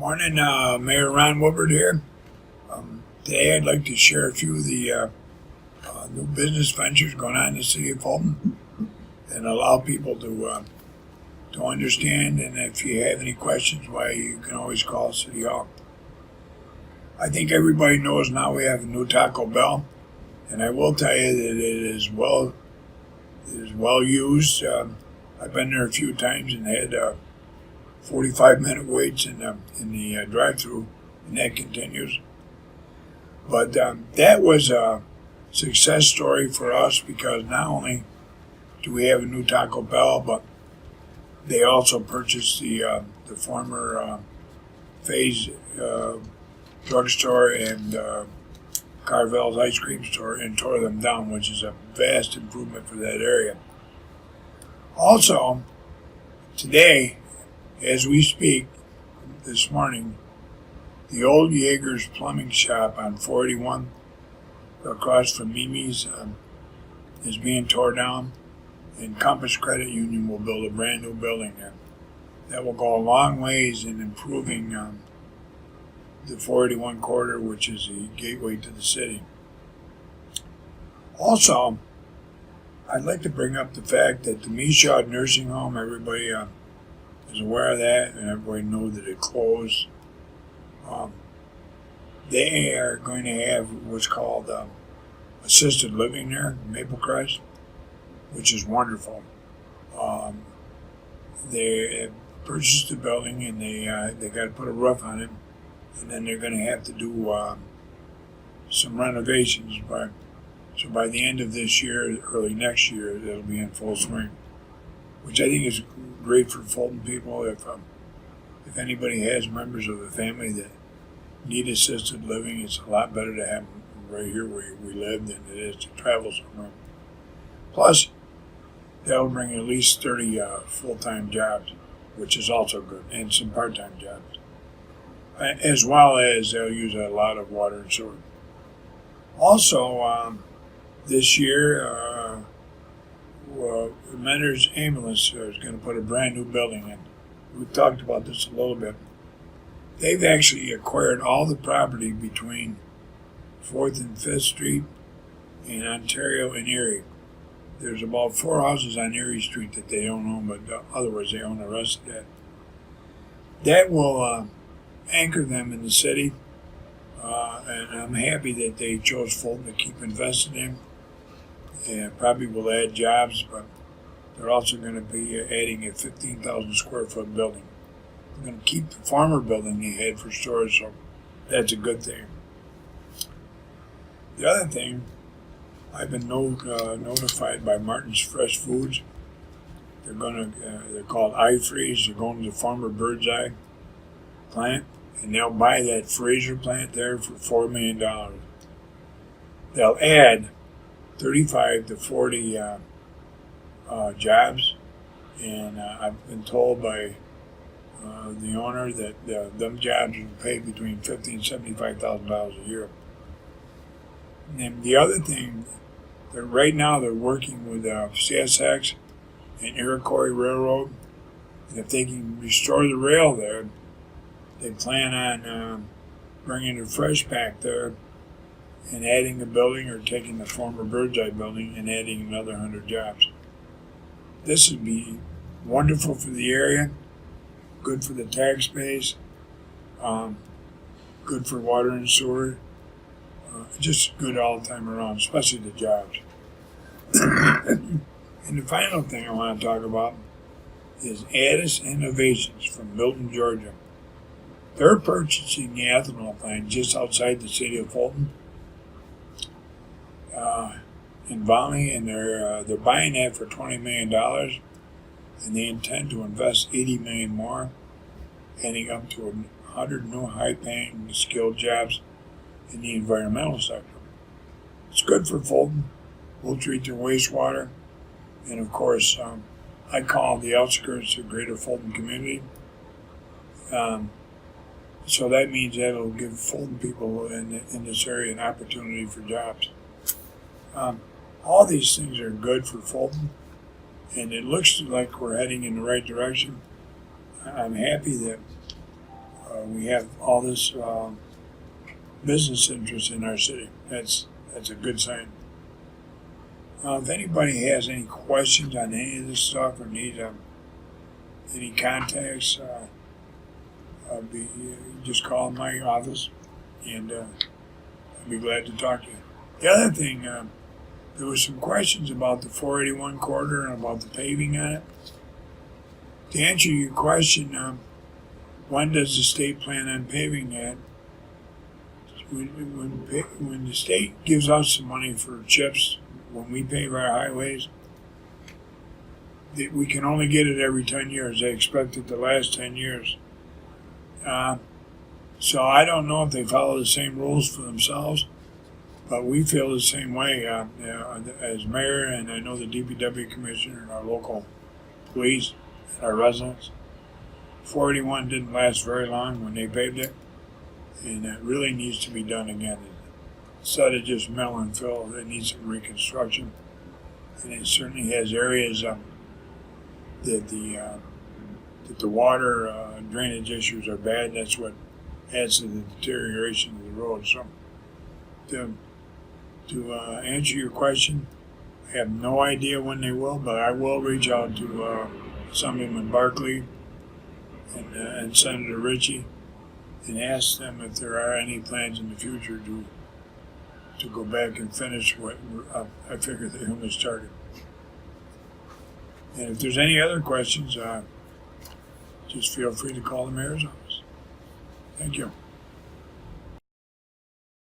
Morning, Mayor Ron Woodward here. Today I'd like to share a few of the new business ventures going on in the City of Fulton and allow people to understand, and if you have any questions, why you can always call City Hall. I think everybody knows now we have a new Taco Bell, and I will tell you that it is well used. I've been there a few times and had 45-minute waits in the drive-through, and that continues. But that was a success story for us because not only do we have a new Taco Bell, but they also purchased the former Phase drugstore and Carvel's ice cream store and tore them down, which is a vast improvement for that area. Also, today, as we speak, this morning, the old Jaeger's plumbing shop on 481 across from Mimi's is being torn down, and Compass Credit Union will build a brand new building there. That will go a long ways in improving the 481 corridor, which is the gateway to the city. Also, I'd like to bring up the fact that the Meshaw Nursing Home, everybody is aware of that, and everybody knows that it closed. They are going to have what's called assisted living there, Maple Crest, which is wonderful. They have purchased the building, and they got to put a roof on it, and then they're going to have to do some renovations. So by the end of this year, early next year, it'll be in full swing, which I think is great for Fulton people. If anybody has members of the family that need assisted living, it's a lot better to have them right here where we live than it is to travel somewhere. Plus, that'll bring at least 30 full-time jobs, which is also good, and some part-time jobs, as well as they'll use a lot of water and sewer. Also, this year, Mentor's Ambulance is going to put a brand new building in. We've talked about this a little bit. They've actually acquired all the property between 4th and 5th Street in Ontario and Erie. There's about 4 houses on Erie Street that they don't own, but otherwise they own the rest of that. That will anchor them in the city, and I'm happy that they chose Fulton to keep investing in. And probably will add jobs, but they're also going to be adding a 15,000 square foot building. They're going to keep the former building they had for storage, so that's a good thing. The other thing, I've been notified by Martin's Fresh Foods. They're called iFreeze. They're going to the former Birdseye plant, and they'll buy that freezer plant there for $4 million. They'll add 35 to 40 jobs, and I've been told by the owner that them jobs will pay between $50,000 and $75,000 a year. And the other thing, right now they're working with CSX and Iroquois Railroad, and if they can restore the rail there, they plan on bringing a fresh pack there and adding a building, or taking the former Birdseye building and adding another 100 jobs. This would be wonderful for the area, good for the tax base, good for water and sewer, just good all the time around, especially the jobs. And the final thing I want to talk about is Addis Innovations from Milton, Georgia. They're purchasing the ethanol plant just outside the city of Fulton, in Valley, and they're buying that for $20 million, and they intend to invest $80 million more, adding up to 100 new high-paying, skilled jobs in the environmental sector. It's good for Fulton. We'll treat their wastewater, and of course, I call the outskirts the Greater Fulton community. So that means that it'll give Fulton people in this area an opportunity for jobs. All these things are good for Fulton, and it looks like we're heading in the right direction. I'm happy that we have all this business interest in our city. That's a good sign. If anybody has any questions on any of this stuff or need any contacts, just call my office, and I'd be glad to talk to you. The other thing, there was some questions about the 481 corridor and about the paving on it. To answer your question, when does the state plan on paving that? When the state gives us some money for CHIPS, when we pave our highways, we can only get it every 10 years. They expect it to last 10 years. So I don't know if they follow the same rules for themselves, but we feel the same way as mayor, and I know the DPW commissioner and our local police and our residents. 481 didn't last very long when they paved it, and it really needs to be done again. Instead of just mill and fill, it needs some reconstruction, and it certainly has areas that the water drainage issues are bad. That's what adds to the deterioration of the road. So to answer your question, I have no idea when they will, but I will reach out to Assemblyman Barkley and Senator Ritchie and ask them if there are any plans in the future to go back and finish what I figure they only started. And if there's any other questions, just feel free to call the mayor's office. Thank you.